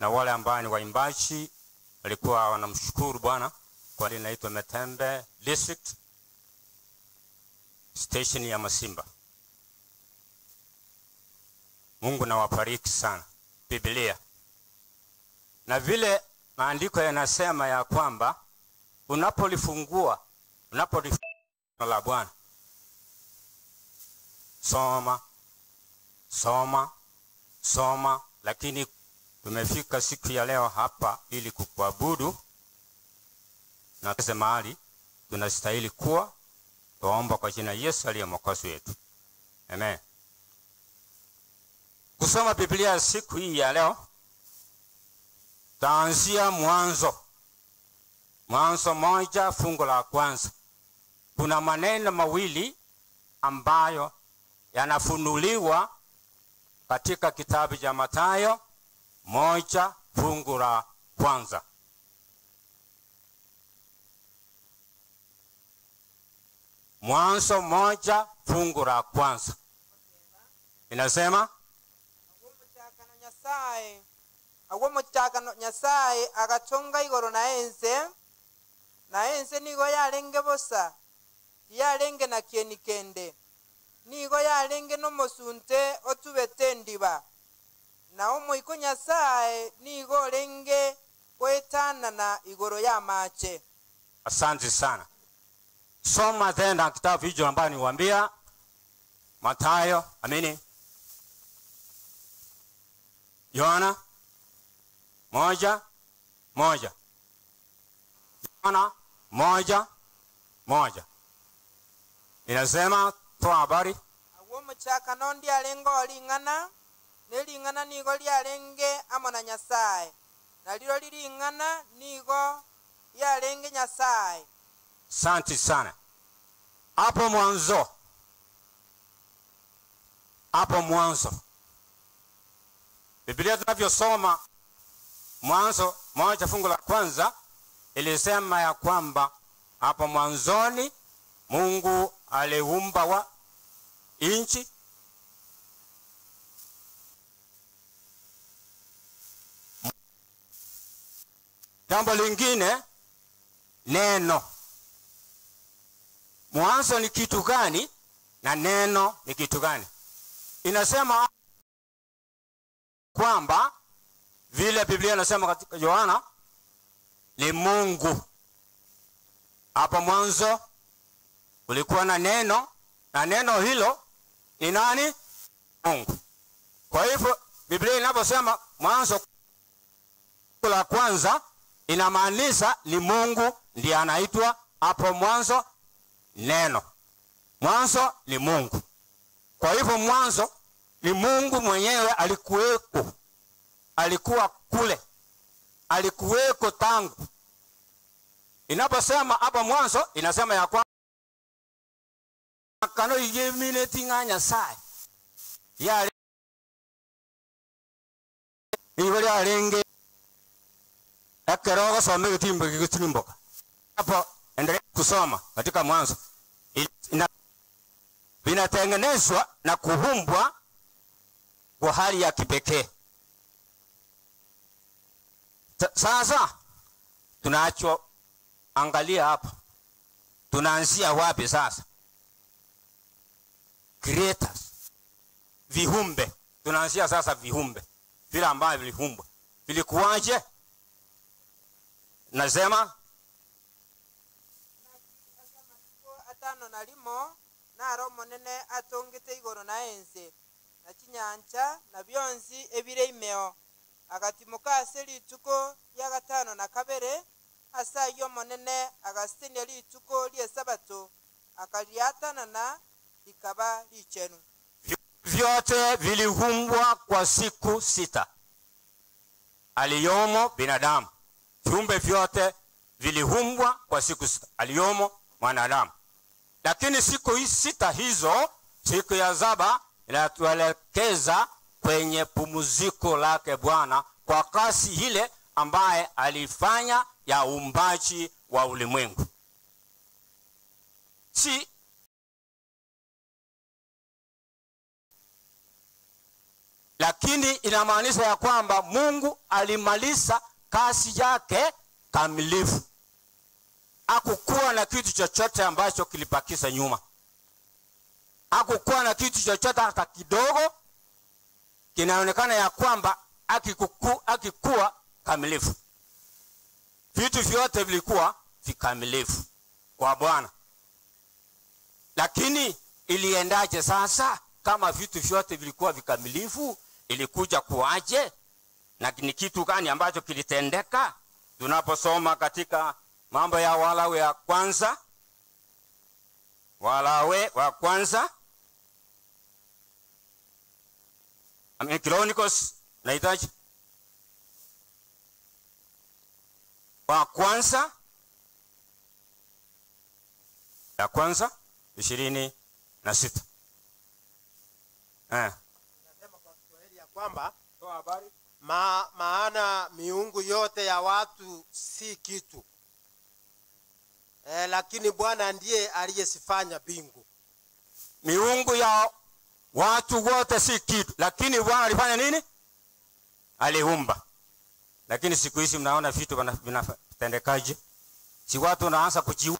na wale ambao ni waimbaji walikuwa wanamshukuru Bwana kwa ile inaitwa Metembe District Station ya Masimba. Mungu na wabariki sana. Biblia na vile maandiko yanasema ya kwamba unapolifungua la Bwana, soma, lakini tumefika siku ya leo hapa ili kukuabudu na kese mahali tunastahili kuwa. Tuomba kwa jina Yesu aliye mwokozi wetu. Amen. Kusoma Biblia siku hii ya leo, taanzia Mwanzo 1 fungu la kwanza. Kuna maneno mawili ambayo yanafunuliwa katika kitabu cha Mathayo 1 fungu la kwanza. Mwanzo 1 fungu la kwanza. Inasema agwomuchakano Nyasaye agatonga igoro na ense nigo yarenge bosa, yarenge na kieni kende, nigo yarenge n'omusunte otubete ndiba, na omoiko Nyasaye nigo renge kwetana na igoro ya mache. Asante sana. Soma tena kitabu hicho ambacho niwaambia, Mathayo, Yohana 1:1. Yohana 1:1. Inasema toa habari. Agwomuchakano ndialengo lingana, nelingana nigo lyalenge amona Nyasaye, na lilo lilingana nigo yalenge Nyasaye. Asante sana. Hapo mwanzo Biblia tunavyosoma Mwanzo 1 fungu la kwanza ilisema ya kwamba hapo mwanzoni Mungu aliumba nchi. Jambo lingine, neno. Mwanzo ni kitu gani na neno ni kitu gani? Inasema kwamba vile Biblia inasema katika Yohana ni Mungu. Hapo mwanzo kulikuwa na neno, na neno hilo ni nani? Mungu. Kwa hivyo Biblia inaposema Mwanzo la kwanza inamaanisha ni Mungu ndiye anaitwa hapo mwanzo neno. Mwanzo ni Mungu. Kwa hivyo mwanzo ni Mungu mwenyewe alikuweko. Alikuwa kule. Alikuweko tangu. Inaposema hapa mwanzo inasema ya kwamba kano yemine tinga Nyasaye. Yale ibali alenge akaroga some kitimbo kitimboka. Hapo endelea kusoma katika Mwanzo. Vinatengenezwa na kuhumbwa kwa hali ya kipekee. Sasa tunacho angalia hapa. Tunaanzia wapi sasa? Creators. Viumbe. Tunaanzia sasa viumbe. Vile ambavyo viliumbwa. Vilikuwaje? Nasema atano na limo na romo nene atongete igoro na ense na chinyanja na byonzi ebire imeo agatimuka aseli tuko ya gatano na kabere asa yo monene agasitenia lituko lye sabato akaliatana na likaba lichenu. Vyote viliumbwa kwa siku 6. Aliyomo binadamu. Viumbe vyote viliumbwa kwa siku 6. Aliyomo mwanadamu. Lakini siku 6 hizo, siku ya 7 inatuelekeza kwenye pumziko lake Bwana kwa kasi ile ambaye alifanya ya uumbaji wa ulimwengu. lakini inamaanisha ya kwamba Mungu alimaliza kazi yake kamilifu. Hakukuwa na kitu chochote ambacho kilibakisha nyuma. Hakukuwa na kitu chochote hata kidogo kinaonekana ya kwamba akikuwa kamilifu. Vitu vyote vilikuwa vikamilifu kwa Bwana. Lakini iliendaje sasa kama vitu vyote vilikuwa vikamilifu? Ilikuja kuaje? Na ni kitu gani ambacho kilitendeka? Tunaposoma katika Mambo ya Walawi ya kwanza, Walawi wa kwanza, Chronicles nahitaji wa kwanza ya kwanza 26. Nasema kwa Kiswahili ya kwamba maana miungu yote ya watu si kitu, lakini Bwana ndiye aliyesifanya mbingu. Miungu ya watu wote si kitu, lakini Bwana alifanya nini? Aliumba. Lakini siku hizi mnaona vitu vinatendekaje? Si watu wanaanza kujiua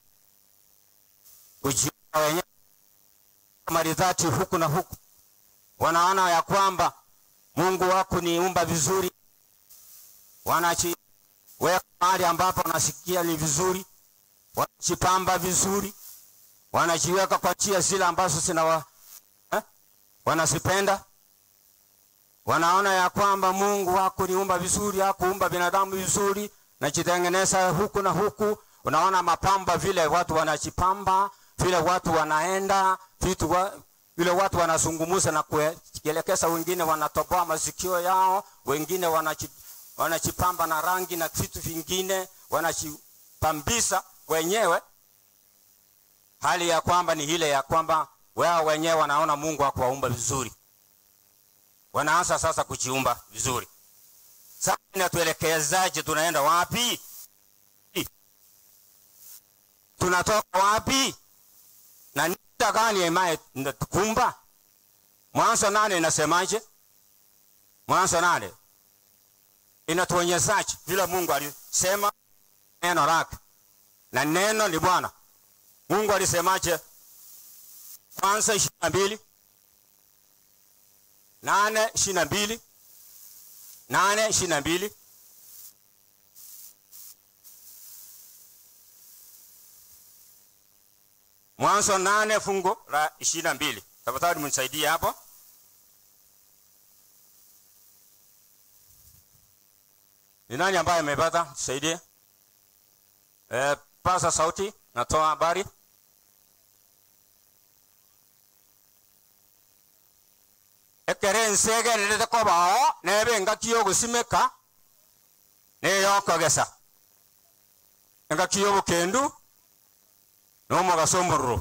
wenyewe maridhati huku na huku. Wanaona ya kwamba Mungu wako niumba vizuri. Weka mahali ambapo wanasikia ni vizuri. Wanajipamba vizuri. Wanajiweka kwa njia zile ambazo wanazipenda. Wanaona ya kwamba Mungu wako niumba vizuri, hakuumba binadamu vizuri, na jitengeneza huku na huku. Unaona mapamba vile watu wanajipamba, vile watu wanaenda, vile watu wanazungumza na kuelekeza, wengine wanatoboa masikio yao, wengine wanajipamba na rangi na vitu vingine, wanajipambisa wenyewe. Hali ya kwamba ni ile ya kwamba wao wenyewe wanaona Mungu hakuwaumba vizuri. Wanaanza sasa kujiumba vizuri. Sasa inatuelekezaje? Tunaenda wapi? Tunatoka wapi? Na nita gani imaye tukumba? Mwanzo 8 inasemaje? Mwanzo 8 inatuonyeshaje vile Mungu alisema neno lake. Na neno ni Bwana. Mungu alisemaje? Mwanzo 22 8:22 Mwanzo 8 fungu la 22. Tafadhali mnisaidie hapo. Ni nani ambaye amepata? Tusaidie. Pasa sauti, natoa habari. Ekerensege nilete kobao nebe ngakiyo gusimeka ne yokogesa ngakiyo bukendu no mugasomburu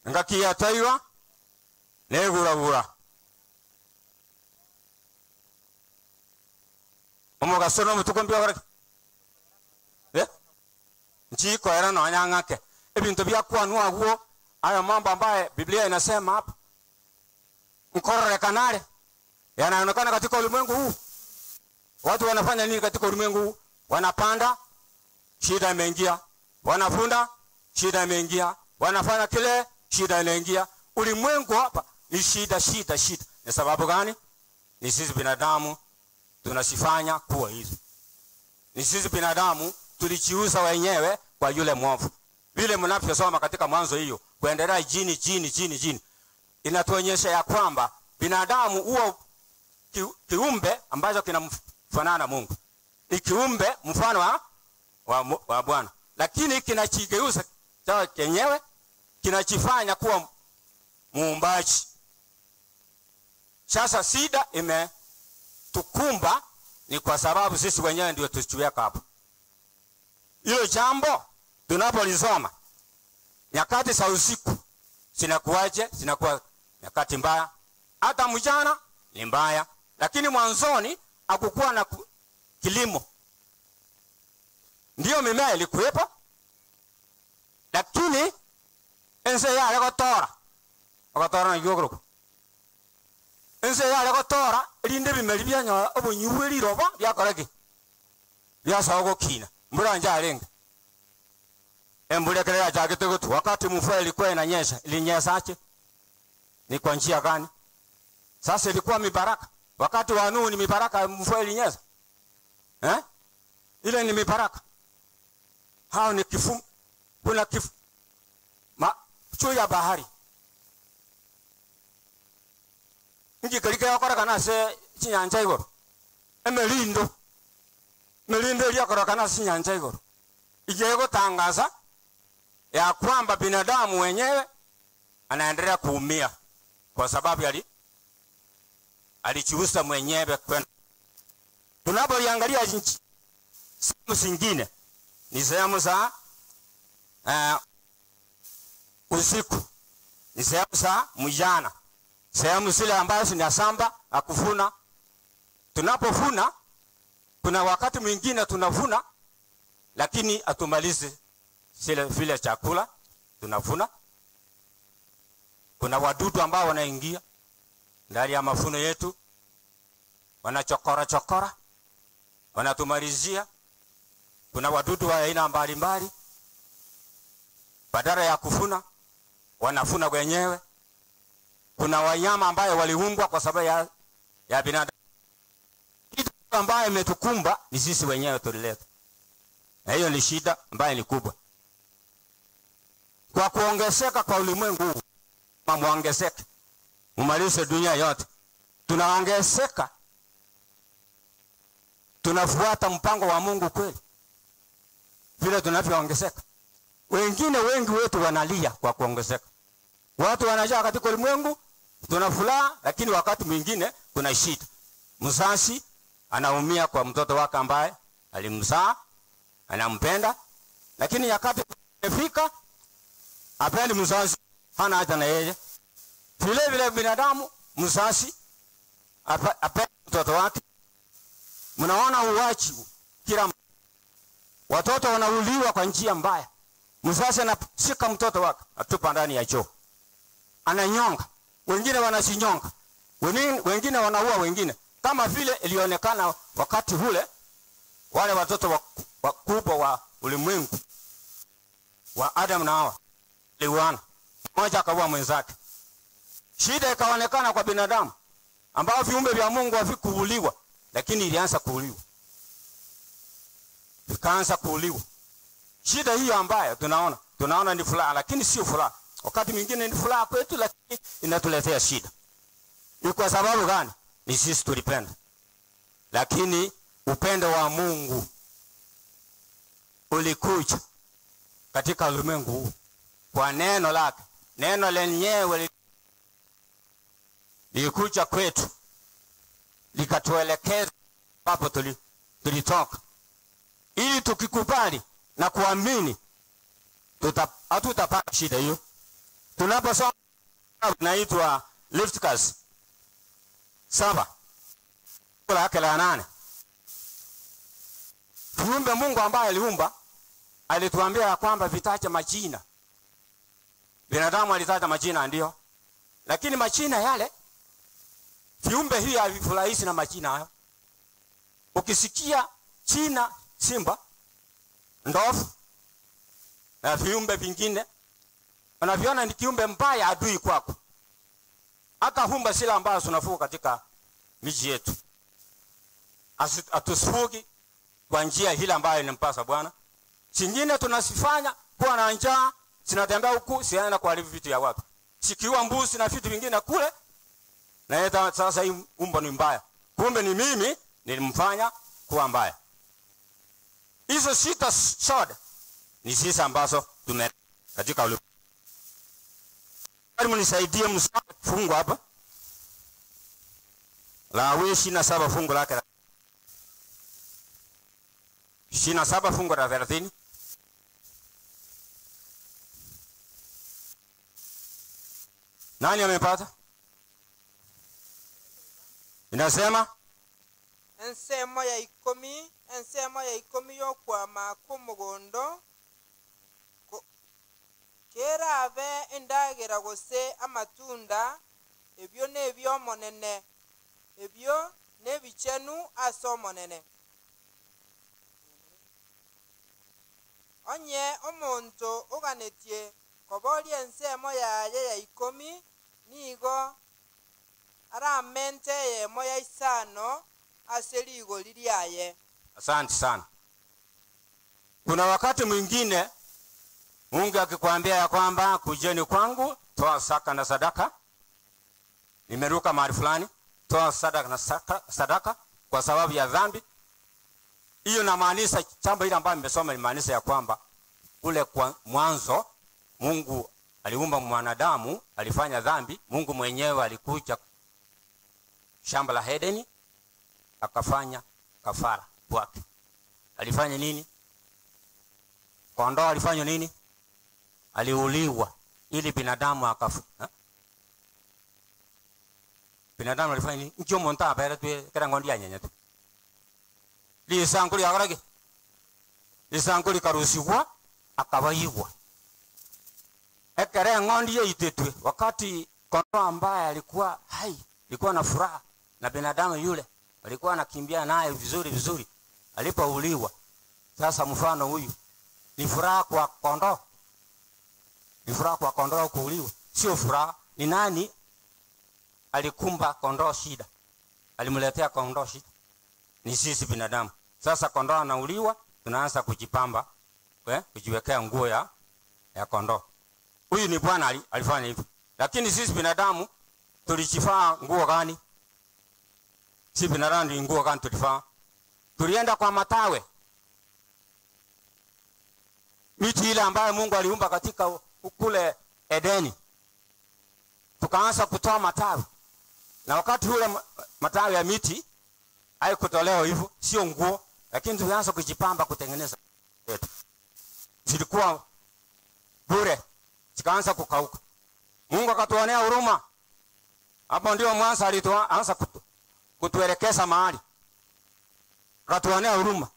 ngakiya taiwa ne guragura omugasono mutukombi abara nchiko era no anyangake ebintu byakwanwa agwo aya mambo ambaye Biblia inasema hapa mkorore kanale yanaonekana katika ulimwengu huu. Watu wanafanya nini katika ulimwengu huu? Wanapanda, shida imeingia. Wanafunda, shida imeingia. Wanafanya kile, shida inaingia. Ulimwengu hapa ni shida. Ni sababu gani? Ni sisi binadamu tunasifanya kuwa hizo. Ni sisi binadamu tulijiuza wenyewe kwa yule mwovu. Vile mnavyosoma katika Mwanzo hiyo, kuendelea jini. Inatuonyesha ya kwamba binadamu huo kiumbe ambacho kinamfanana Mungu. Ni kiumbe mfano wa Bwana. Lakini kinachigeuza cha kenyewe, kinachifanya kuwa muumbaji. Sasa shida imetukumba ni kwa sababu sisi wenyewe ndio tuliweka hapo. Hilo jambo tunapolisoma nyakati za usiku zinakuwaje? Zinakuwa nyakati mbaya. Hata mchana ni mbaya. Lakini mwanzoni hakukuwa na kilimo. Ndio mimea ilikuwepo. Lakini ense ya yakatora na yogoro. ense yale gotora rinde bimeri byanyo obunyuweri robo byakoraki byasago kina mbulanja alenga embulekele ya chake tugutu wakati mvua ilikuwa inanyesha ilinyesha ache ni kwa njia gani? Sasa ilikuwa mibaraka wakati wa Nuhu, ni mibaraka mvua ilinyesha ile ni mibaraka. Hao ni kifu, kuna kifu juu ya bahari nji kalika yakora kana se chinyanja igoro emelindo yakora kana se chinyanja igoro ije tangaza ya kwamba binadamu wenyewe anaendelea kuumia kwa sababu alichuusa mwenyewe kwenda. Tunapoiangalia nchi sehemu zingine ni sehemu za usiku, ni sehemu za mjana, sehemu zile ambazo ni shamba akuvuna. Tunapovuna kuna wakati mwingine tunavuna lakini atumalize vile chakula tunavuna. Kuna wadudu ambao wanaingia ndani ya mavuno yetu, wanachokora wanatumalizia. Kuna wadudu wa aina mbalimbali, badala ya kuvuna wanavuna wenyewe. Kuna wanyama ambao waliumbwa kwa sababu ya binadamu. Kitu ambayo imetukumba ni sisi wenyewe tulileta, na hiyo ni shida ambayo ni kubwa. Kwa kuongezeka kwa ulimwengu, muongezeke mumalize dunia yote, tunaongezeka, tunafuata mpango wa Mungu kweli vile tunavyoongezeka. Wengi wetu wanalia kwa kuongezeka. Watu wanajaa katika ulimwengu, tunafuraha, lakini wakati mwingine kuna shida. Mzazi anaumia kwa mtoto wake ambaye alimzaa, anampenda, lakini wakati imefika apendi mzazi, hana haja na yeye. Vile binadamu, mzazi apendi mtoto wake. Mnaona uwachi kila watoto wanauliwa kwa njia mbaya. Mzazi anashika mtoto wake atupa ndani ya choo, ananyonga. Wengine wanasinyonga, wengine wanaua wengine, kama vile ilionekana wakati ule wale watoto wakubwa wa ulimwengu wa Adam na Hawa liwana, mmoja akaua mwenzake. Shida ikaonekana kwa binadamu ambao viumbe vya Mungu havikuuliwa, lakini ilianza kuuliwa, vikaanza kuuliwa. Shida hiyo ambayo tunaona ni furaha, lakini sio furaha. Wakati mwingine ni furaha kwetu, lakini inatuletea shida. Ni kwa sababu gani? Ni sisi tulipenda, lakini upendo wa Mungu ulikuja katika ulimwengu huu kwa neno lake. Neno lenyewe lilikuja kwetu likatuelekeza hapo tulitoka, ili tukikubali na kuamini hatutapata shida hiyo. Tunaposoma naitwa Leviticus 7 lake la 8, viumbe Mungu ambaye aliumba alituambia kwamba vitaje majina. Binadamu alitaja majina ndio, lakini majina yale viumbe hii havifurahishi na majina hayo. Ukisikia jina simba, ndovu na viumbe vingine, unaviona ni kiumbe mbaya, adui kwako. Akaumba sila ambazo tunafuga katika miji yetu, atusifugi kwa njia hila ambayo inampasa Bwana. Singine tunasifanya kuwa na njaa, sinatembea huku siana kuharibu vitu ya watu, sikiwa mbuzi na vitu vingine kule, na yeta sasa hii umbo ni mbaya. Kumbe ni mimi nilimfanya kuwa mbaya. Hizo sita soda ni sisi ambazo tume katika ulimwengu. Karibu nisaidie msoma fungu hapa. Lawi 27 fungu lake 27 fungu la 30. Nani amepata? Inasema ensemo ya 10 yo kwa makumugondo kera ave endagera gose amatunda ebyo nebyomonene, ebyo nebichenu ase omonene. Onye omonto oganetie koboria ensemo yaye ya 10 nigo aramente yemo ya 5 ase ligori lyaye. Asante sana. Kuna wakati mwingine Mungu akikwambia ya kwamba kujeni kwangu, toa saka na sadaka. Nimeruka mahali fulani, toa sadaka na sadaka kwa sababu ya dhambi. Hiyo inamaanisha jambo hili ambalo nimesoma, inamaanisha ya kwamba kule kwa mwanzo Mungu aliumba mwanadamu, alifanya dhambi. Mungu mwenyewe alikuja shamba la Edeni akafanya kafara kwake. Alifanya nini? Kondoo alifanya nini? Aliuliwa ili binadamu akafu. Binadamu alifanya nini? Nkyo monta apere tu kera ngondi anyanya tu. Lisanguli agarage. Lisanguli karusiwa akabayigwa. Ekere ngondi yitetwe wakati kondoo ambaye alikuwa hai, alikuwa na furaha na binadamu yule, alikuwa anakimbia naye vizuri. Alipouliwa, sasa mfano huyu ni furaha kwa kondoo. Ni furaha kwa kondoo kuuliwa. Sio furaha. Ni nani alikumba kondoo shida? Alimletea kondoo shida. Ni sisi binadamu. Sasa kondoo anauliwa, tunaanza kujipamba, kujiwekea nguo ya kondoo. Huyu ni Bwana alifanya hivyo. Lakini sisi binadamu tulijifaa nguo gani? Sisi binadamu ni nguo gani tulifaa? Tulienda kwa matawe. Miti ile ambayo Mungu aliumba katika kule Edeni. Tukaanza kutoa matawi. Na wakati ule matawi ya miti haikutolewa hivyo, sio nguo, lakini tulianza kujipamba kutengeneza yetu. Zilikuwa bure, zikaanza kukauka. Mungu akatuonea huruma. Hapo ndio mwanzo alitoanza kutuelekeza mahali. Akatuonea huruma.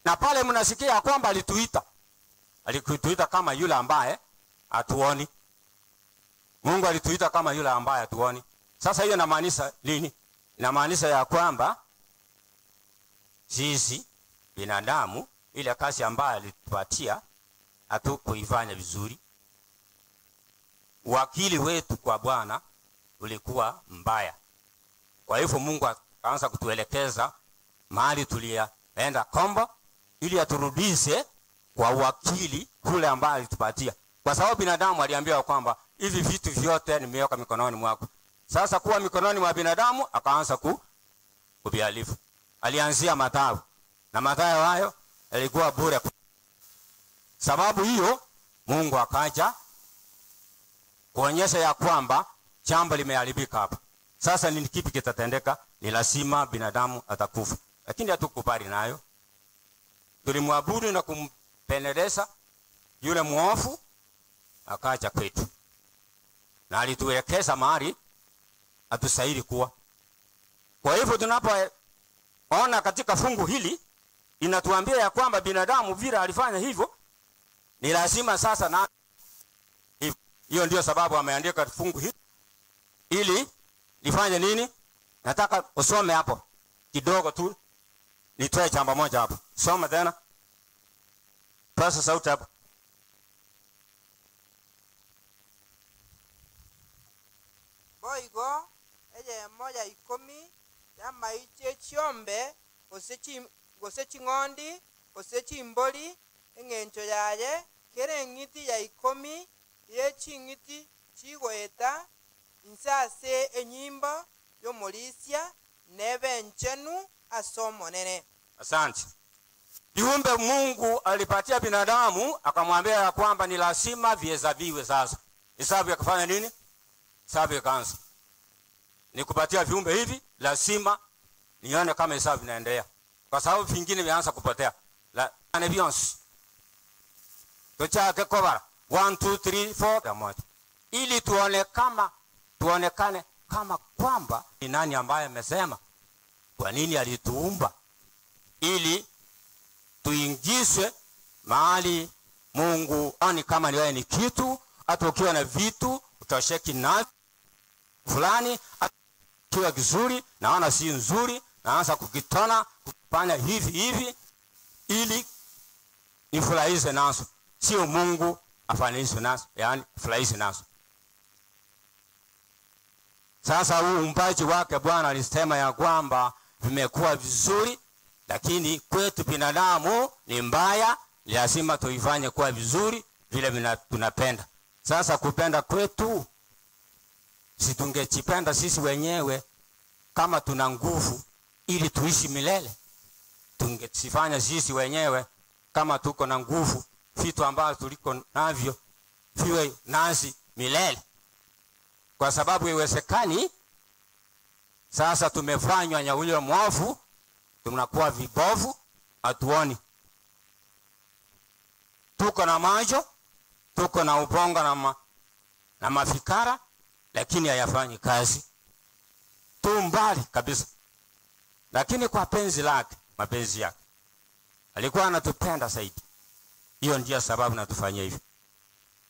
Na pale mnasikia kwamba alituita. Alituita kama yule ambaye hatuoni. Mungu alituita kama yule ambaye hatuoni. Sasa hiyo inamaanisha nini? Inamaanisha ya kwamba sisi binadamu ile kazi ambayo alitupatia hatukuifanya vizuri. Wakili wetu kwa Bwana ulikuwa mbaya. Kwa hivyo Mungu akaanza kutuelekeza mahali tulienda kombo ili aturudishe kwa wakili kule ambaye alitupatia. Kwa sababu binadamu aliambiwa kwamba hivi vitu vyote nimeweka mikononi mwako. Sasa kuwa mikononi mwa binadamu akaanza kubialifu. Alianzia matawi. Na matawi hayo yalikuwa bure. Sababu hiyo Mungu akaja kuonyesha ya kwamba jambo limeharibika hapa. Sasa ni kipi kitatendeka? Ni lazima binadamu atakufa. Lakini hatukubali nayo. Tulimwabudu na kumpendeleza yule muovu, akaja kwetu. Na alituelekeza mahali atusaidi kuwa. Kwa hivyo tunapoona katika fungu hili inatuambia ya kwamba binadamu vile alifanya hivyo, ni lazima sasa na hivyo. Hiyo ndio sababu ameandika fungu hili ili lifanye nini? Nataka usome hapo kidogo tu, nitoe jambo moja hapo. Soma tena. Pasa sauti hapo. Boigo eye moja 10 ya maiche chiombe gose chingondi gose chimboli eng'encho yaye kere ng'iti ya 10 ye ching'iti chigoeta insase enyimbo yomolisia nebenchenu asomonene. Asante. Kiumbe Mungu alipatia binadamu akamwambia ya kwamba ni lazima vihesabiwe sasa. Hesabu ya kufanya nini? Hesabu ya kansa. Nikupatia viumbe hivi lazima nione kama hesabu inaendelea. Kwa sababu vingine vianza kupotea. La anabions. Tocha kekobara 1 2 3 4 ya moja. Ili tuonekane kama kwamba ni nani ambaye amesema. Kwa nini alituumba? Ili tuingizwe mahali Mungu ani kama ni wewe ni kitu, hata ukiwa na vitu utosheki nazo. fulani kiwa kizuri, naona si nzuri, naanza kukitona, kufanya hivi ili nifurahize nazo. Sio Mungu afanishi nazo, yani furahize nazo. Sasa huu uumbaji wake Bwana alisema ya kwamba vimekuwa vizuri, lakini kwetu binadamu ni mbaya, lazima tuifanye kuwa vizuri vile tunapenda. Sasa kupenda kwetu, si tungejipenda sisi wenyewe kama tuna nguvu ili tuishi milele. Tungesifanya sisi wenyewe kama tuko na nguvu, vitu ambavyo tuliko navyo viwe nasi milele. Kwa sababu iwezekani, sasa tumefanywa nyawilo mwovu, tunakuwa vibovu, hatuoni. Tuko na macho, tuko na ubongo na mafikara, lakini hayafanyi kazi. Tu mbali kabisa. Lakini kwa mapenzi yake, alikuwa anatupenda zaidi. Hiyo ndio sababu natufanyia hivi,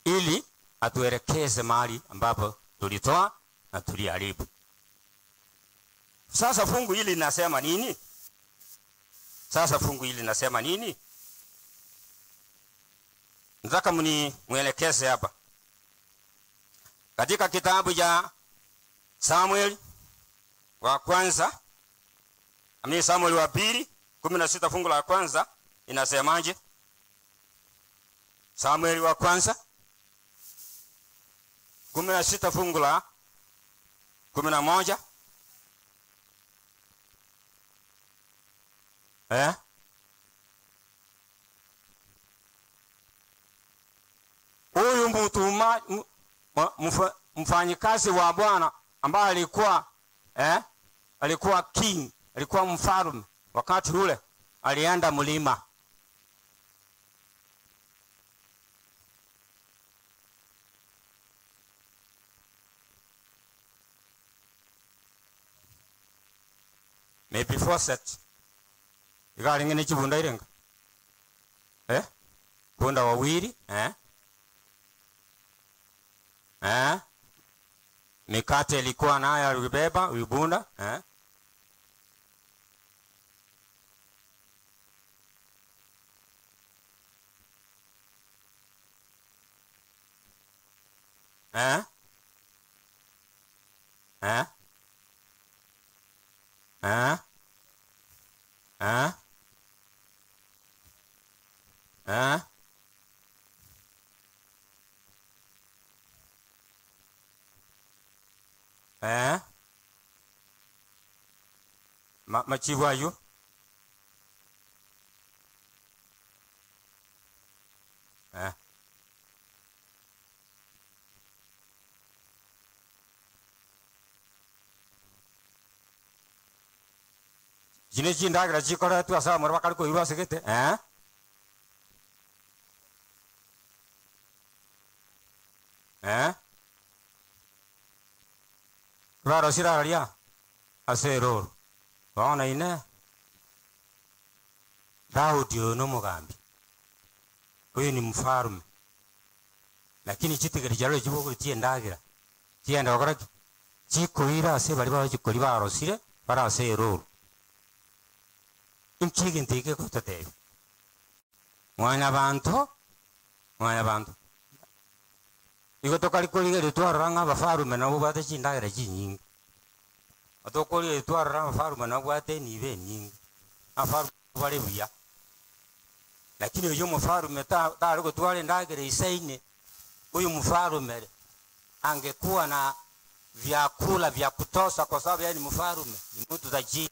ili atuelekeze mahali ambapo tulitoa na tuliharibu. Sasa fungu hili linasema nini? Nataka mwelekeze hapa. Katika kitabu cha Samuel wa kwanza, Samuel wa pili, 16 fungu la kwanza, inasemaje? Samuel wa kwanza 16 fungu la 11. Huyu mtu mfanyikazi wa Bwana ambaye alikuwa king, alikuwa mfalme wakati ule, alienda mlima. Maybe Fawcett igali ngene chibunda irenga kunda wawili mikate ilikuwa nayo alibeba ubunda machivu ayo jine jindagira chikora tu asa mora bakari ko irwa segete Raro siraria asero waona ine Daudi ono mugambi. Huyu ni mfalme, lakini chitigiri jalo chibugo tiendagira tienda wakora chikoira ase bali ba chikori barosire bara asero inchigi ntike kotate mwana bantu iko tokali kolige twara bafarume nabo bate chindagira chinyingi atokoli twara bafarume nabo bate nibe nyingi afaru bale buya, lakini uyu mfarume tari gutwara ndagira isaine. Uyu mfarume angekuwa na vyakula vya kutosha, kwa sababu yeye ni mfarume, ni mtu tajiri,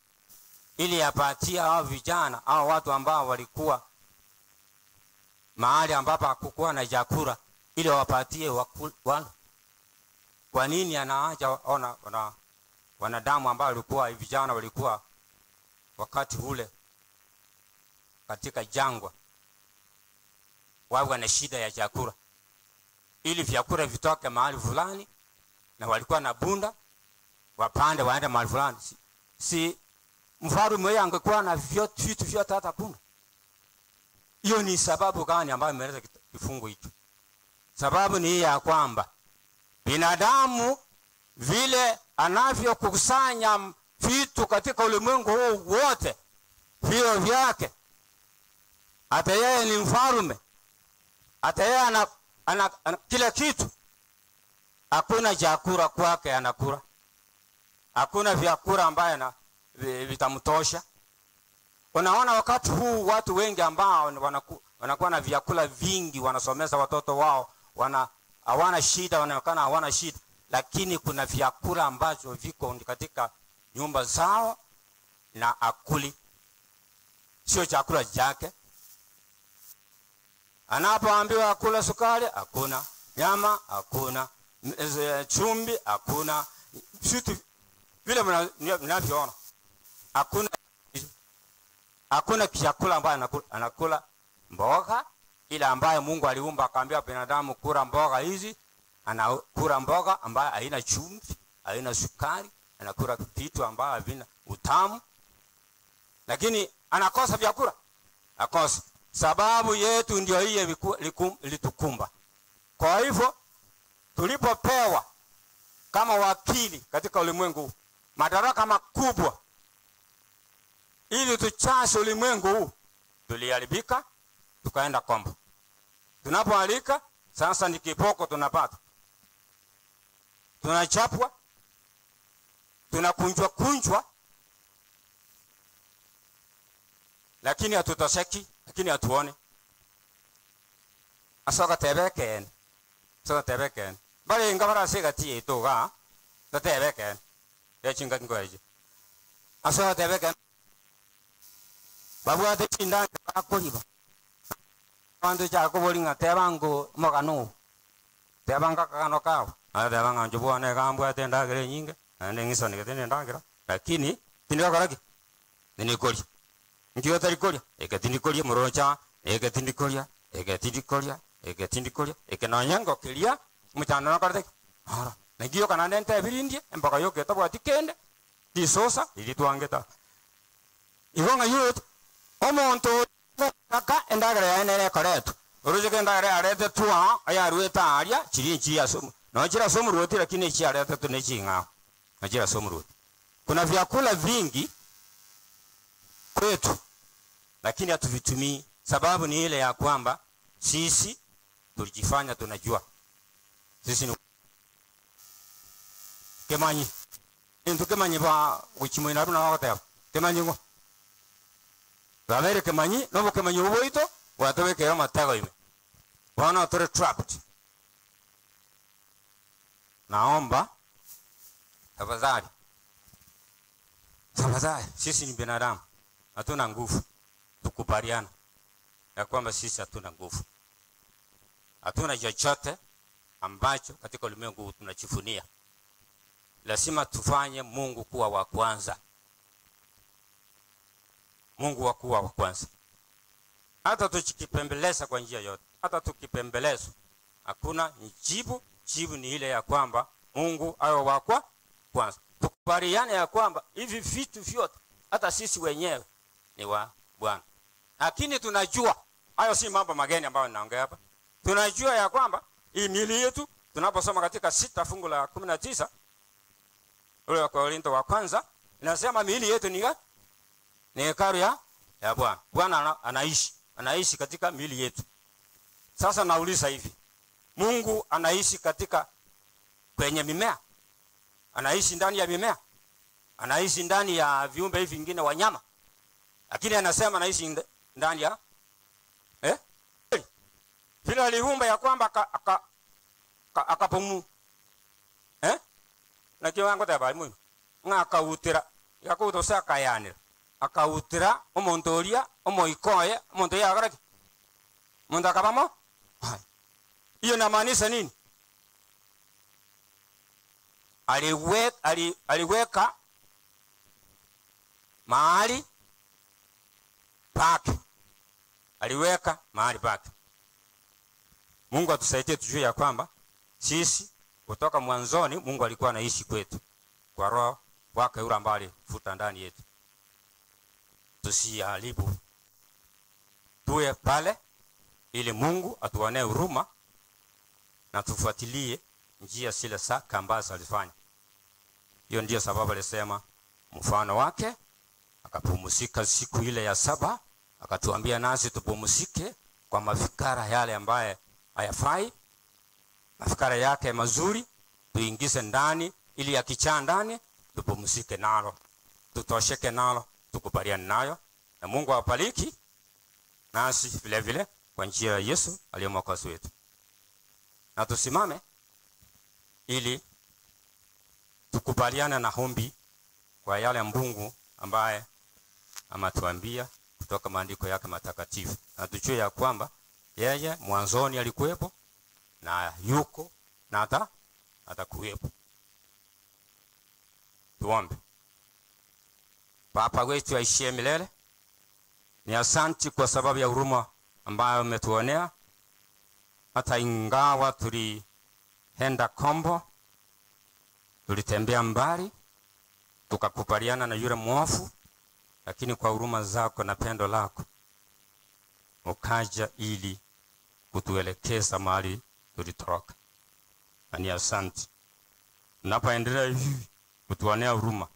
ili apatia hao vijana au watu ambao walikuwa mahali ambapo hakukuwa na chakula, ili wapatie wala. Kwa nini anaacha wanadamu ambao walikuwa vijana, walikuwa wakati ule katika jangwa wawe na shida ya chakula, ili vyakula vitoke mahali fulani, na walikuwa na bunda wapande waende mahali fulani. Si mfarume yeye angekuwa na vitu vyote hata bunda. Hiyo ni sababu gani ambayo imeleta kifungu hicho? Sababu ni ya kwamba binadamu vile anavyokusanya vitu katika ulimwengu huu wote, vio vyake. Hata yeye ni mfalme, hata yeye ana kila kitu. Hakuna chakula kwake anakula, hakuna vyakula ambaye vitamtosha. Unaona wakati huu watu wengi ambao wanakuwa na vyakula vingi, wanasomeza watoto wao, hawana shida, wanaonekana hawana shida, lakini kuna vyakula ambazo viko katika nyumba zao na akuli, sio chakula chake. Anapoambiwa akula sukari, hakuna; nyama, hakuna; chumvi, hakuna; vitu vile mnavyoona, hakuna chakula ambaye anakula. Mboga ile ambaye Mungu aliumba akaambia binadamu kula mboga hizi, anakula mboga ambaye haina chumvi, haina sukari, anakula vitu ambavyo havina utamu, lakini anakosa vyakula. Akosa. Sababu yetu ndio hiyo ilitukumba. Kwa hivyo tulipopewa kama wakili katika ulimwengu, madaraka makubwa ili tuchase ulimwengu huu, tuliharibika, tukaenda kombo. Tunapoalika sasa ni kipoko tunapata. Tunachapwa, tunakunjwa, lakini hatutoseki, lakini hatuone. Asoka tebeken. Bale ngabara segati itoga, tebeken. Yachinga ngoje. Asoka tebeken. Babu ate chinda akoliba. Ando cha ko bolinga tebango mogano. Tebanga kakano kao. Tebanga njubo ne kambu ate ndagere nyinga. Ande ngiso ne kete ndagira. Lakini tindiga karaki. Ninikoli. Ndio tarikolia. Ekatindikolia morocha, ekatindikolia. Ekenanyango kelia mutana nakarate. Ara. Ngiyo kana nente birindie mpaka yoke tabwati kende. Disosa ili tuangeta. Igonga yut omonto kaka endagara yanene koretu. Uruje endagara arete tuwa ayarueta aria chirinchi ya somu. No chira somu roti lakini chi arete tunechinga. Nachira somu roti. Kuna vyakula vingi kwetu lakini hatuvitumii. Sababu ni ile ya kwamba sisi tulijifanya tunajua. Sisi ni kemanyi. Ndio kemanyi ba uchimwe na wakati. Kemanyi ngo. Bavere kemanyi, no kemanyi uboito, wataweke kama tago ime. Wana tore trapped. Naomba tafadhali. Sisi ni binadamu. Hatuna nguvu. Tukubaliana ya kwamba sisi hatuna nguvu. Hatuna chochote ambacho katika ulimwengu tunachifunia. Lazima tufanye Mungu kuwa wa kwanza. Mungu wa kuwa wa kwanza. Hata tukipembeleza kwa njia yote, hata tukipembeleza, hakuna jibu. Jibu ni ile ya kwamba Mungu awe wa kwanza. Tukubaliane ya kwamba hivi vitu vyote hata sisi wenyewe ni wa Bwana. Lakini tunajua, hayo si mambo mageni ambayo ninaongea hapa. Tunajua ya kwamba hii miili yetu, tunaposoma katika 6 fungu la 19 ule wa Korintho wa kwanza, inasema miili yetu ni hekalu ya Bwana. Bwana anaishi katika miili yetu. Sasa nauliza hivi, Mungu anaishi kwenye mimea? Anaishi ndani ya mimea? Anaishi ndani ya viumbe hivi vingine, wanyama? Lakini anasema anaishi ndani ya vile aliumba ya kwamba akapumu na kiwango taba muhimu ngakautira yakutosa kayanira akautira omontoria omoikoye omonto yagaraki mundu akabamo. Hiyo inamaanisha nini? Aliweka mahali pake. Aliweka mahali pake. Mungu atusaidie tujue ya kwamba sisi kutoka mwanzoni Mungu alikuwa anaishi kwetu kwa roho wake yule ambaye alifuta ndani yetu. Tusiharibu. Tuwe pale ili Mungu atuonee huruma na tufuatilie njia zile zake ambazo alifanya. Hiyo ndio sababu alisema mfano wake, akapumzika siku ile ya 7, akatuambia nasi tupumzike kwa mafikara yale ambaye hayafai, mafikara yake mazuri tuingize ndani, ili yakichaa ndani tupumzike nalo, tutosheke nalo, tukubaliane nayo. Na Mungu awabariki nasi vile vile kwa njia ya Yesu aliye mwokozi wetu. Na tusimame ili tukubaliane na hombi kwa yale Mungu ambaye ametuambia kutoka maandiko yake matakatifu. Na tujue ya kwamba yeye mwanzoni alikuwepo na yuko na atakuwepo. Tuombe. Baba wetu aishiye milele, ni asante kwa sababu ya huruma ambayo umetuonea. Hata ingawa tulienda kombo, tulitembea mbali, tukakubaliana na yule mwovu, lakini kwa huruma zako na pendo lako ukaja ili kutuelekeza mahali tulitoroka. Na ni asante. Unapoendelea hivi kutuonea huruma,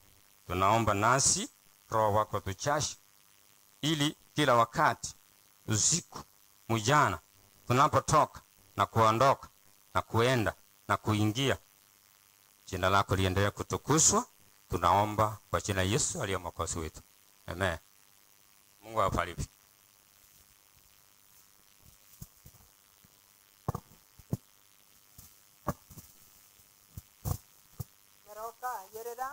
tunaomba nasi Roho wako tuchashi, ili kila wakati, usiku, mchana, tunapotoka na kuondoka na kuenda na kuingia, jina lako liendelee kutukuzwa. Tunaomba kwa jina Yesu aliye mwokozi wetu. Amen. Mungu awabariki. Meroka yerera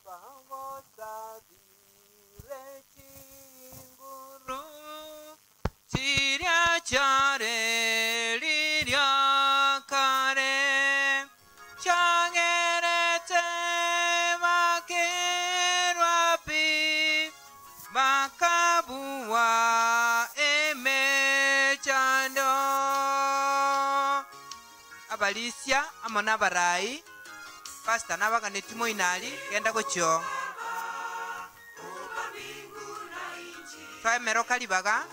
Bago sabire chinguru Siria chare liria kare Changerete makerwapi Makabua emechando Abalicia amona barai Pastor nabaga netimo inali genda gocho Twae meroka libaga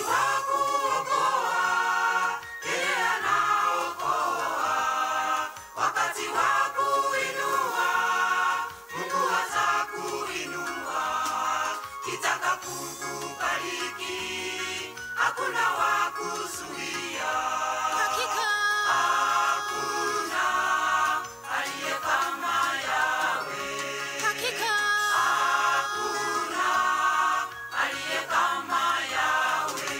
wakati wa kuokoa, yeye anaokoa. Wakati wa kuinua, Mungu atakuinua. Kitaka kukubariki, hakuna wa kuzuia. Hakika hakuna aliye kama Yawe. Hakika hakuna aliye kama Yawe.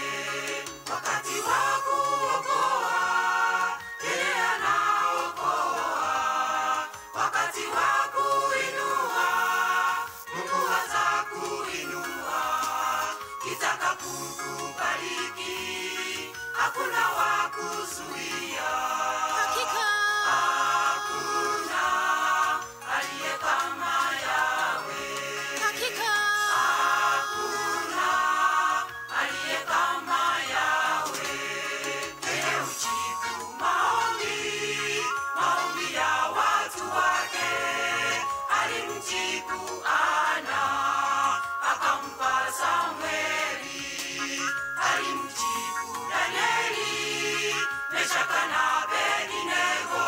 Wakati wa kuokoa, yeye anaokoa. Wakati wa kuinua, Mungu atakuinua. Kitaka kukubariki, hakuna wa kuzuia. Hakika hakuna aliye kama Yawe. Hakika hakuna aliye kama Yawe. Yeye hujibu maombi ya watu wake. Alimjibu Ana, akampa Samweli. Alimjibu Danieli, Meshaki na Abednego.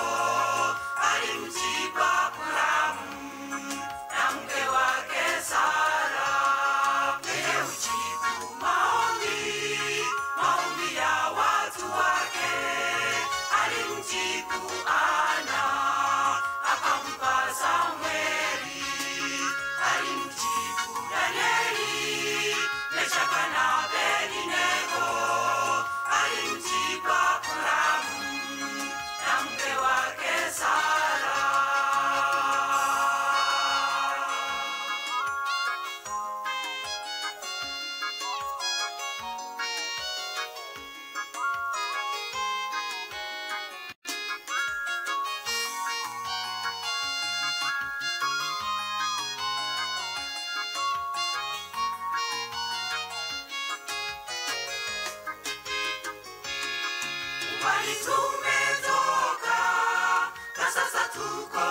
Alimjibu Abrahamu na mke wake Sara. Yeye hujibu maombi ya watu wake. Alimjibu Ana, akampa Samweli. Alimjibu Danieli, Meshaki na Abednego. Alimjibu Abrahamu na mke wake Sara. Mbali tumetoka na sasa tuko